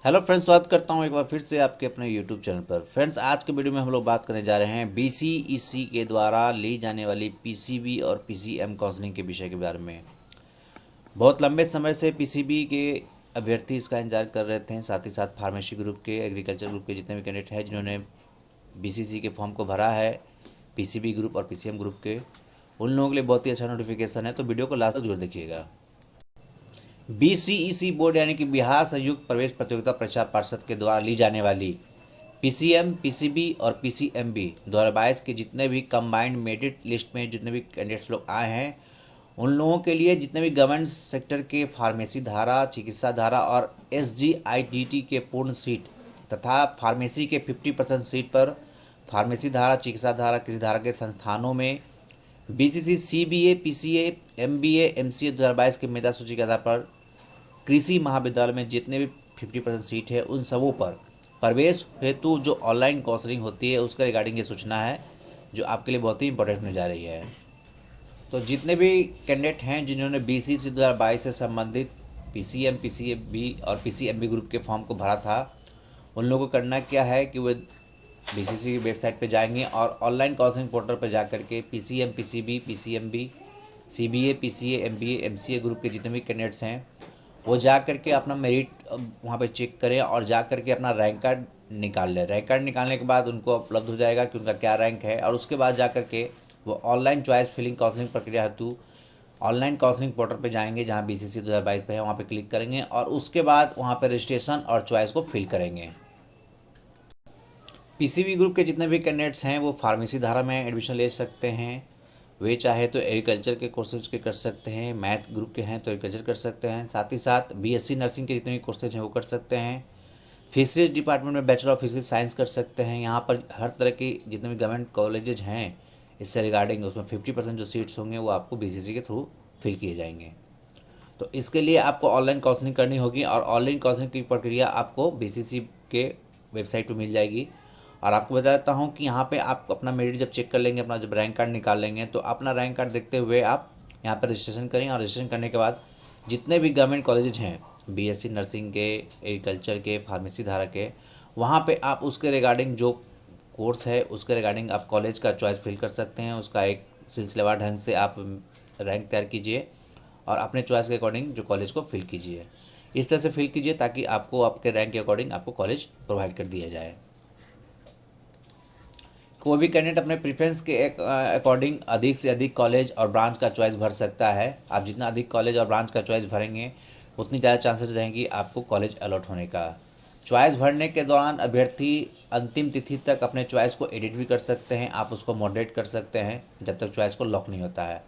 Hello friends, स्वागत करता हूं एक बार फिर से आपके अपने यूट्यूब चैनल पर। फ्रेंड्स, आज के वीडियो में हम लोग बात करने जा रहे हैं बीसीईसी के द्वारा ली जाने वाली पीसीबी और पीसीएम काउंसलिंग के विषय के बारे में। बहुत लंबे समय से पीसीबी के अभ्यर्थी इसका इंतजार कर रहे थे। साथ ही साथ फार्मेसी ग्रुप के, एग्रीकल्चर ग्रुप के जितने भी कैंडिडेट हैं जिन्होंने बीसीसी के फॉर्म को भरा है, पीसीबी ग्रुप और पीसीएम ग्रुप के, उन लोगों के लिए बहुत ही अच्छा नोटिफिकेशन है। तो वीडियो को लास्ट तक जरूर देखिएगा। बीसीईसी बोर्ड यानी कि बिहार संयुक्त प्रवेश प्रतियोगिता परीक्षा पार्षद के द्वारा ली जाने वाली पीसीएम, पीसीबी और पीसीएमबी 2022 के जितने भी कंबाइंड मेरिट लिस्ट में जितने भी कैंडिडेट्स लोग आए हैं, उन लोगों के लिए जितने भी गवर्नमेंट सेक्टर के फार्मेसी धारा, चिकित्सा धारा और एसजीआईटीटी के पूर्ण सीट तथा फार्मेसी के 50% सीट पर फार्मेसी धारा, चिकित्सा धारा, किसी धारा के संस्थानों में BCC, CBA, PCA, MBA, MCA 2022 की मेधा सूची के आधार पर कृषि महाविद्यालय में जितने भी 50% सीट है उन सबों पर प्रवेश हेतु जो ऑनलाइन काउंसलिंग होती है उसका रिगार्डिंग ये सूचना है, जो आपके लिए बहुत ही इंपॉर्टेंट होने जा रही है। तो जितने भी कैंडिडेट हैं जिन्होंने बीसीसी 2022 से संबंधित पीसीएम, पीसीएबी और पीसीएमबी ग्रुप के फॉर्म को भरा था, उन लोगों को करना क्या है कि वे बीसीसी की वेबसाइट पर जाएंगे और ऑनलाइन काउंसलिंग पोर्टल पर जा करके PCM, PCB, PCMB, CBA, PCA, MBA, MCA group के जितने भी कैंडिडेट्स हैं वो जा करके अपना मेरिट वहाँ पे चेक करें और जा करके अपना रैंक कार्ड निकाल लें। रैंक कार्ड निकालने के बाद उनको उपलब्ध हो जाएगा कि उनका क्या रैंक है, और उसके बाद जा करके वो ऑनलाइन चॉइस फिलिंग काउंसलिंग प्रक्रिया हेतु ऑनलाइन काउंसलिंग पोर्टल पे जाएंगे जहाँ बीसीसी 2022 पे है, वहाँ पे क्लिक करेंगे और उसके बाद वहाँ पे रजिस्ट्रेशन और चॉइस को फिल करेंगे। पीसीबी ग्रुप के जितने भी कैंडिडेट्स हैं वो फार्मेसी धारा में एडमिशन ले सकते हैं। वे चाहे तो एग्रीकल्चर के कोर्सेज के कर सकते हैं, मैथ ग्रुप के हैं तो एग्रीकल्चर कर सकते हैं, साथ ही साथ बीएससी नर्सिंग के जितने भी कोर्सेज हैं वो कर सकते हैं। फिशरीज डिपार्टमेंट में बैचलर ऑफ फिशरीज साइंस कर सकते हैं। यहाँ पर हर तरह की जितने भी गवर्नमेंट कॉलेजेज हैं इससे रिगार्डिंग उसमें 50% जो सीट्स होंगे वो आपको बीसीसी के थ्रू फिल किए जाएंगे। तो इसके लिए आपको ऑनलाइन काउंसलिंग करनी होगी और ऑनलाइन काउंसलिंग की प्रक्रिया आपको बीसीसी के वेबसाइट पर मिल जाएगी। और आपको बता देता हूँ कि यहाँ पे आप अपना मेरिट जब चेक कर लेंगे, अपना जब रैंक कार्ड निकाल लेंगे, तो अपना रैंक कार्ड देखते हुए आप यहाँ पर रजिस्ट्रेशन करें और रजिस्ट्रेशन करने के बाद जितने भी गवर्नमेंट कॉलेजेज हैं बीएससी नर्सिंग के, एग्रीकल्चर के, फार्मेसी धारा के, वहाँ पे आप उसके रिगार्डिंग जो कोर्स है उसके रिगार्डिंग आप कॉलेज का चॉइस फिल कर सकते हैं। उसका एक सिलसिलेवार ढंग से आप रैंक तैयार कीजिए और अपने चॉइस के अकॉर्डिंग जो कॉलेज को फिल कीजिए। इस तरह से फिल कीजिए ताकि आपको आपके रैंक के अकॉर्डिंग आपको कॉलेज प्रोवाइड कर दिया जाए। कोई भी कैंडिडेट अपने प्रेफरेंस के अकॉर्डिंग अधिक से अधिक कॉलेज और ब्रांच का चॉइस भर सकता है। आप जितना अधिक कॉलेज और ब्रांच का चॉइस भरेंगे उतनी ज़्यादा चांसेस रहेंगी आपको कॉलेज अलॉट होने का। चॉइस भरने के दौरान अभ्यर्थी अंतिम तिथि तक अपने चॉइस को एडिट भी कर सकते हैं, आप उसको मॉडरेट कर सकते हैं जब तक चॉइस को लॉक नहीं होता है।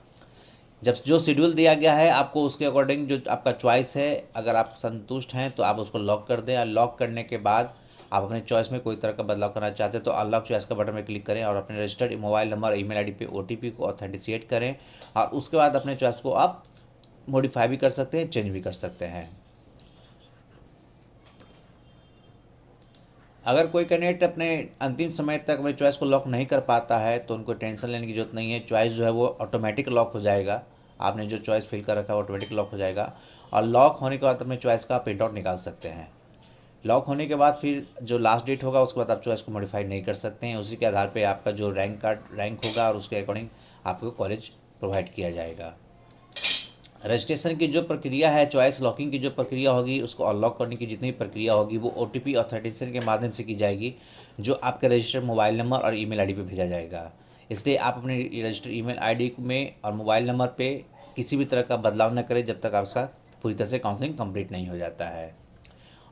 जब जो शेड्यूल दिया गया है आपको उसके अकॉर्डिंग जो आपका चॉइस है, अगर आप संतुष्ट हैं तो आप उसको लॉक कर दें। और लॉक करने के बाद आप अपने चॉइस में कोई तरह का बदलाव करना चाहते हैं तो अनलॉक चॉइस का बटन में क्लिक करें और अपने रजिस्टर्ड मोबाइल नंबर और ईमेल आईडी पे ओटीपी को ऑथेंटिकेट करें और उसके बाद अपने चॉइस को आप मॉडिफाई भी कर सकते हैं, चेंज भी कर सकते हैं। अगर कोई कैंडिडेट अपने अंतिम समय तक अपने चॉइस को लॉक नहीं कर पाता है तो उनको टेंशन लेने की जरूरत नहीं है। चॉइस जो है वो ऑटोमेटिक लॉक हो जाएगा। आपने जो चॉइस फिल कर रखा है वो ऑटोमेटिक लॉक हो जाएगा और लॉक होने के बाद अपने चॉइस का प्रिंट आउट निकाल सकते हैं। लॉक होने के बाद फिर जो लास्ट डेट होगा उसके बाद आप चॉइस को मॉडिफाई नहीं कर सकते हैं। उसी के आधार पे आपका जो रैंक होगा और उसके अकॉर्डिंग आपको कॉलेज प्रोवाइड किया जाएगा। रजिस्ट्रेशन की जो प्रक्रिया है, चॉइस लॉकिंग की जो प्रक्रिया होगी, उसको अनलॉक करने की जितनी प्रक्रिया होगी वो ओटीपी ऑथेंटिकेशन के माध्यम से की जाएगी, जो आपके रजिस्टर्ड मोबाइल नंबर और ईमेल आईडी पे भेजा जाएगा। इसलिए आप अपने रजिस्टर्ड ईमेल आईडी में और मोबाइल नंबर पे किसी भी तरह का बदलाव न करें जब तक आपका पूरी तरह से काउंसलिंग कंप्लीट नहीं हो जाता है।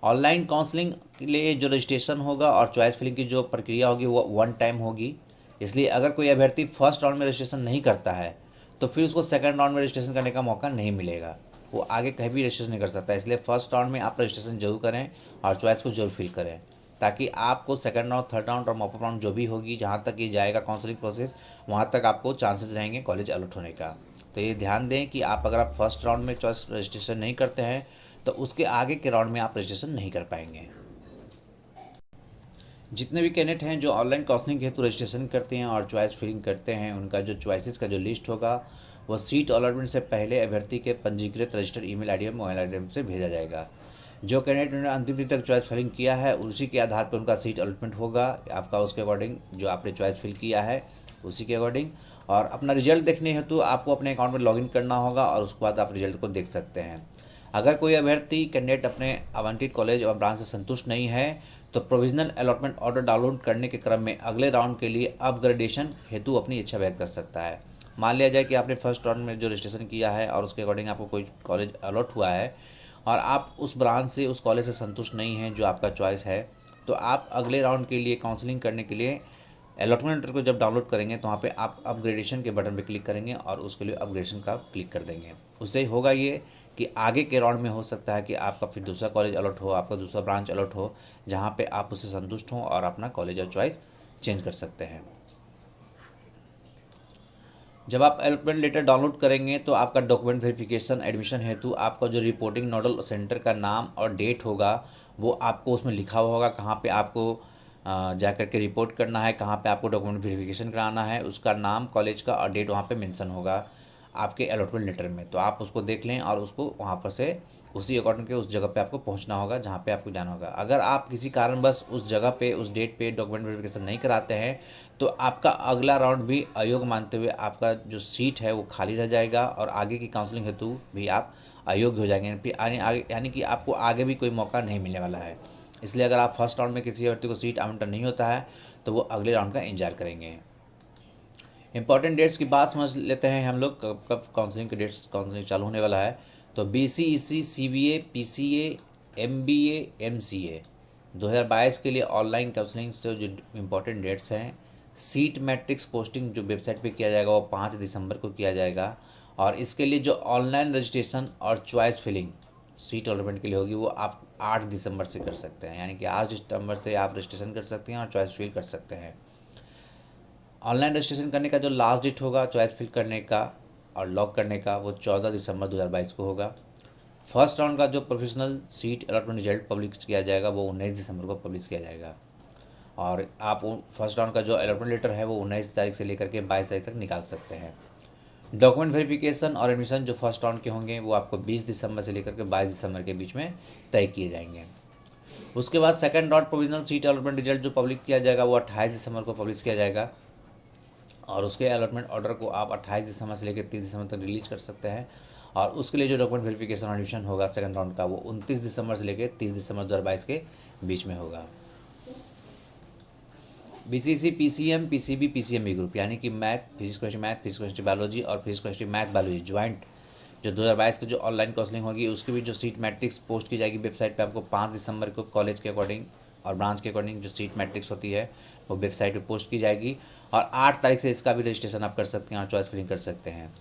ऑनलाइन काउंसलिंग के लिए जो रजिस्ट्रेशन होगा और चॉइस फिलिंग की जो प्रक्रिया होगी वो वन टाइम होगी। इसलिए अगर कोई अभ्यर्थी फर्स्ट राउंड में रजिस्ट्रेशन नहीं करता है तो फिर उसको सेकंड राउंड में रजिस्ट्रेशन करने का मौका नहीं मिलेगा, वो आगे कहीं भी रजिस्ट्रेशन नहीं कर सकता। इसलिए फर्स्ट राउंड में आप रजिस्ट्रेशन जरूर करें और चॉइस को जरूर फिल करें ताकि आपको सेकंड राउंड, थर्ड राउंड और मॉपअप राउंड जो भी होगी, जहाँ तक ये जाएगा काउंसलिंग प्रोसेस, वहाँ तक आपको चांसेस रहेंगे कॉलेज अलॉट होने का। तो ये ध्यान दें कि आप अगर आप फर्स्ट राउंड में चॉइस रजिस्ट्रेशन नहीं करते हैं तो उसके आगे के राउंड में आप रजिस्ट्रेशन नहीं कर पाएंगे। जितने भी कैंडिडेट हैं जो ऑनलाइन काउंसलिंग हेतु रजिस्ट्रेशन करते हैं और चॉइस फिलिंग करते हैं, उनका जो चॉइसेस का जो लिस्ट होगा वह सीट अलॉटमेंट से पहले अभ्यर्थी के पंजीकृत रजिस्टर्ड ईमेल आईडी और मोबाइल आईडी से भेजा जाएगा। जो कैंडिडेट ने अंतिम दिन तक चॉइस फिलिंग किया है उसी के आधार पर उनका सीट अलॉटमेंट होगा आपका, उसके अकॉर्डिंग जो आपने चॉइस फिल किया है उसी के अकॉर्डिंग। और अपना रिजल्ट देखने हेतु आपको अपने अकाउंट में लॉगिन करना होगा और उसके बाद आप रिजल्ट को देख सकते हैं। अगर कोई अभ्यर्थी कैंडिडेट अपने आवंटित कॉलेज और ब्रांच से संतुष्ट नहीं है तो प्रोविजनल अलॉटमेंट ऑर्डर डाउनलोड करने के क्रम में अगले राउंड के लिए अपग्रेडेशन हेतु अपनी इच्छा व्यक्त कर सकता है। मान लिया जाए कि आपने फर्स्ट राउंड में जो रजिस्ट्रेशन किया है और उसके अकॉर्डिंग आपको कोई कॉलेज अलॉट हुआ है और आप उस ब्रांच से उस कॉलेज से संतुष्ट नहीं हैं जो आपका चॉइस है, तो आप अगले राउंड के लिए काउंसलिंग करने के लिए अलॉटमेंट लेटर को जब डाउनलोड करेंगे तो वहाँ पे आप अपग्रेडेशन के बटन पे क्लिक करेंगे और उसके लिए अपग्रेडेशन का क्लिक कर देंगे। उससे होगा ये कि आगे के राउंड में हो सकता है कि आपका फिर दूसरा कॉलेज अलॉट हो, आपका दूसरा ब्रांच अलॉट हो जहाँ पे आप उससे संतुष्ट हों और अपना कॉलेज और चॉइस चेंज कर सकते हैं। जब आप अलॉटमेंट लेटर डाउनलोड करेंगे तो आपका डॉक्यूमेंट वेरिफिकेशन एडमिशन हेतु आपका जो रिपोर्टिंग नोडल सेंटर का नाम और डेट होगा वो आपको उसमें लिखा हुआ होगा, कहाँ पे आपको जा कर के रिपोर्ट करना है, कहाँ पे आपको डॉक्यूमेंट वेरिफिकेशन कराना है, उसका नाम कॉलेज का और डेट वहाँ पे मेंशन होगा आपके अलॉटमेंट लेटर में। तो आप उसको देख लें और उसको वहाँ पर से उसी अकॉर्डिंग के उस जगह पे आपको पहुँचना होगा जहाँ पे आपको जाना होगा। अगर आप किसी कारणवश उस जगह पे उस डेट पे डॉक्यूमेंट वेरिफिकेशन नहीं कराते हैं तो आपका अगला राउंड भी अयोग्य मानते हुए आपका जो सीट है वो खाली रह जाएगा और आगे की काउंसलिंग हेतु भी आप अयोग्य हो जाएंगे, यानी कि आपको आगे भी कोई मौका नहीं मिलने वाला है। इसलिए अगर आप फर्स्ट राउंड में किसी अभ्यर्थी को सीट आवंटन नहीं होता है तो वो अगले राउंड का इंतजार करेंगे। इंपॉर्टेंट डेट्स की बात समझ लेते हैं हम लोग, कब कब काउंसलिंग के डेट्स काउंसलिंग चालू होने वाला है। तो BCEC CBA PCA MBA MCA 2022 के लिए ऑनलाइन काउंसलिंग से जो इम्पोर्टेंट डेट्स हैं, सीट मैट्रिक्स पोस्टिंग जो वेबसाइट पे किया जाएगा वो 5 दिसंबर को किया जाएगा और इसके लिए जो ऑनलाइन रजिस्ट्रेशन और चॉइस फिलिंग सीट अलॉटमेंट के लिए होगी वो आप 8 दिसंबर से कर सकते हैं, यानी कि 8 दिसंबर से आप रजिस्ट्रेशन कर सकते हैं और चॉइस फिल कर सकते हैं। ऑनलाइन रजिस्ट्रेशन करने का जो लास्ट डेट होगा चॉइस फिल करने का और लॉक करने का वो 14 दिसंबर 2022 को होगा। फर्स्ट राउंड का जो professional seat allotment result publish किया जाएगा वो 19 दिसंबर को पब्लिश किया जाएगा और आप फर्स्ट राउंड का जो अलॉटमेंट लेटर है वो 19 तारीख से लेकर के 22 तारीख तक निकाल सकते हैं। डॉक्यूमेंट वेरिफिकेशन और एडमिशन जो फर्स्ट राउंड के होंगे वो आपको 20 दिसंबर से लेकर के 22 दिसंबर के बीच में तय किए जाएंगे। उसके बाद second round provisional seat allotment result जो पब्लिक किया जाएगा वो 28 दिसंबर को पब्लिश किया जाएगा और उसके अलॉटमेंट ऑर्डर को आप 28 दिसंबर से लेकर 30 दिसंबर तक रिलीज कर सकते हैं और उसके लिए जो डॉक्यूमेंट वेरिफिकेशन और एडमिशन होगा सेकंड राउंड का वो 29 दिसंबर से लेकर 30 दिसंबर 2022 के बीच में होगा। BCC PCM PCB PCMB group यानी कि मैथ फिजिक्स केमिस्ट्री बायोलॉजी और physics chemistry math biology joint जो 2022 की जो ऑनलाइन काउंसलिंग होगी उसकी भी जो सीट मैट्रिक्स पोस्ट की जाएगी वेबसाइट पे आपको 5 दिसंबर को कॉलेज के अकॉर्डिंग और ब्रांच के अकॉर्डिंग जो सीट मैट्रिक्स होती है वो वेबसाइट पे पोस्ट की जाएगी और 8 तारीख से इसका भी रजिस्ट्रेशन आप कर सकते हैं और चॉइस फिलिंग कर सकते हैं।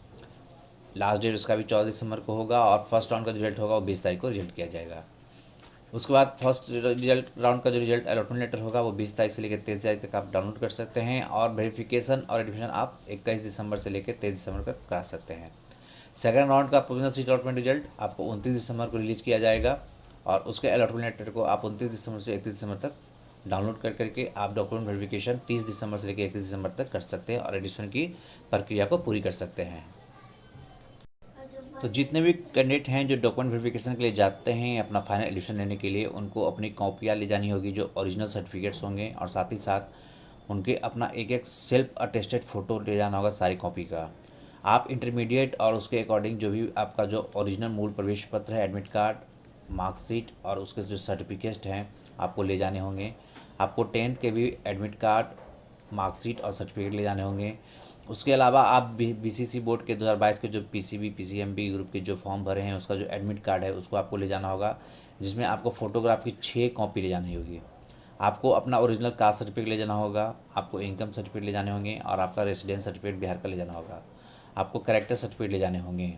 लास्ट डेट उसका भी 14 दिसंबर को होगा और फर्स्ट राउंड का रिजल्ट होगा वो 20 तारीख को रिजल्ट किया जाएगा। उसके बाद फर्स्ट रिजल्ट राउंड का जो रिजल्ट अलॉटमेंट लेटर होगा वो 20 तारीख से लेकर 23 तारीख तक आप डाउनलोड कर सकते हैं और वेरिफिकेशन और एडमिशन आप 21 दिसंबर से लेकर 23 दिसंबर तक करा सकते हैं। सेकंड राउंड का प्रोविजनल सीट अलॉटमेंट रिजल्ट आपको 29 दिसंबर को रिलीज किया जाएगा और उसके अलॉटमेंट लेटर को आप 29 दिसंबर से 31 दिसंबर तक डाउनलोड कर करके आप डॉक्यूमेंट वेरिफिकेशन 30 दिसंबर से लेकर 31 दिसंबर तक कर सकते हैं और एडिशन की प्रक्रिया को पूरी कर सकते हैं। तो जितने भी कैंडिडेट हैं जो डॉक्यूमेंट वेरिफिकेशन के लिए जाते हैं अपना फाइनल एडमिशन लेने के लिए उनको अपनी कॉपियाँ ले जानी होगी जो ओरिजिनल सर्टिफिकेट्स होंगे और साथ ही साथ उनके अपना एक एक सेल्फ अटेस्टेड फ़ोटो ले जाना होगा सारी कॉपी का। आप इंटरमीडिएट और उसके अकॉर्डिंग जो भी आपका जो ओरिजिनल मूल प्रवेश पत्र है, एडमिट कार्ड, मार्कशीट और उसके जो सर्टिफिकेट हैं आपको ले जाने होंगे। आपको 10th के भी एडमिट कार्ड, मार्कशीट और सर्टिफिकेट ले जाने होंगे। उसके अलावा आप BCC बोर्ड के 2022 के जो PCB PCMB ग्रुप के जो फॉर्म भरे हैं उसका जो एडमिट कार्ड है उसको आपको ले जाना होगा जिसमें आपको फ़ोटोग्राफ की 6 कॉपी ले जानी होगी। आपको अपना ओरिजिनल कास्ट सर्टिफिकेट ले जाना होगा, आपको इनकम सर्टिफिकेट ले जाने होंगे और आपका रेसिडेंस सर्टिफिकेट बिहार का ले जाना होगा। आपको कैरेक्टर सर्टिफिकेट ले जाने होंगे।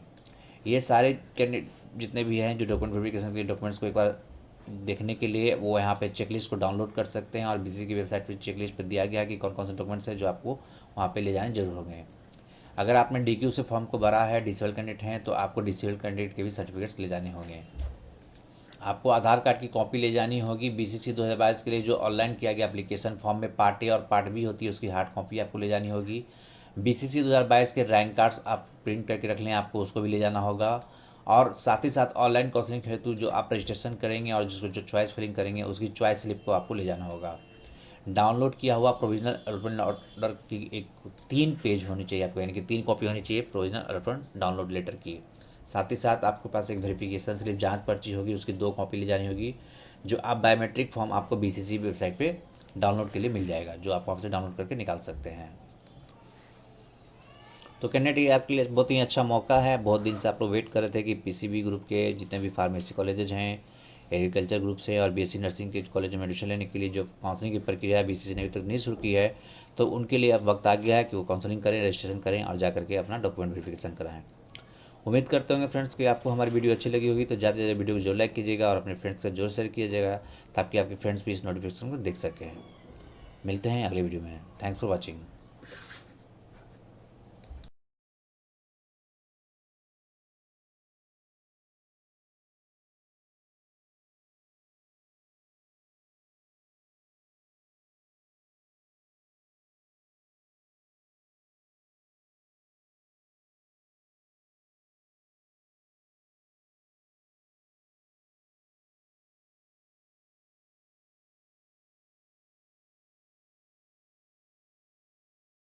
ये सारे कैंडिडेट जितने भी हैं जो डॉक्यूमेंट वेरिफिकेशन के लिए डॉक्यूमेंट्स को एक बार देखने के लिए वो यहाँ पे चेकलिस्ट को डाउनलोड कर सकते हैं और BCC की वेबसाइट पे चेकलिस्ट पे दिया गया है कि कौन कौन से डॉक्यूमेंट्स हैं जो आपको वहाँ पे ले जाने जरूर होंगे। अगर आपने DQ से फॉर्म को भरा है, डिसेबल कैंडिडेट हैं तो आपको डिसेबल कैंडिडेट के भी सर्टिफिकेट्स ले जाने होंगे। आपको आधार कार्ड की कॉपी ले जानी होगी। BCC 2022 के लिए जो ऑनलाइन किया गया एप्लीकेशन फॉर्म में पार्ट ए और पार्ट बी होती है उसकी हार्ड कॉपी आपको ले जानी होगी। BCC 2022 के रैंक कार्ड्स आप प्रिंट करके रख लें, आपको उसको भी ले जाना होगा और साथ ही साथ ऑनलाइन काउंसलिंग हेतु जो आप रजिस्ट्रेशन करेंगे और जिसको जो चॉइस फिलिंग करेंगे उसकी चॉइस स्लिप को आपको ले जाना होगा। डाउनलोड किया हुआ प्रोविजनल अलॉटमेंट ऑर्डर की एक 3 पेज होनी चाहिए आपको, यानी कि 3 कॉपी होनी चाहिए प्रोविजनल अलॉटमेंट डाउनलोड लेटर की। साथ ही साथ आपके पास एक वेरिफिकेशन स्लिप जांच पर्ची होगी, उसकी 2 कॉपी ले जानी होगी। जो आप बायोमेट्रिक फॉर्म आपको BCC वेबसाइट पे डाउनलोड के लिए मिल जाएगा, जो आप वहाँ से डाउनलोड करके निकाल सकते हैं। तो कैंडिडेट ये आपके लिए बहुत ही अच्छा मौका है। बहुत दिन से आप लोग वेट कर रहे थे कि PCB ग्रुप के जितने भी फार्मेसी कॉलेजेज हैं, एग्रीकल्चर ग्रुप से और BSc नर्सिंग के कॉलेज में एडमिशन लेने के लिए जो काउंसलिंग की प्रक्रिया है BCC ने अभी तक नहीं शुरू की है, तो उनके लिए अब वक्त आ गया है कि वो काउंसलिंग करें, रजिस्ट्रेशन करें और जा करके अपना डॉक्यूमेंट वेरिफिकेशन कराएं। उम्मीद करते होंगे फ्रेंड्स कि आपको हमारी वीडियो अच्छी लगी होगी, तो ज़्यादा से ज़्यादा वीडियो को जरूर लाइक कीजिएगा और अपने फ्रेंड्स का जरूर शेयर कीजिएगा, ताकि आपके फ्रेंड्स भी इस नोटिफिकेशन को देख सकें। मिलते हैं अगले वीडियो में। Thanks for watching.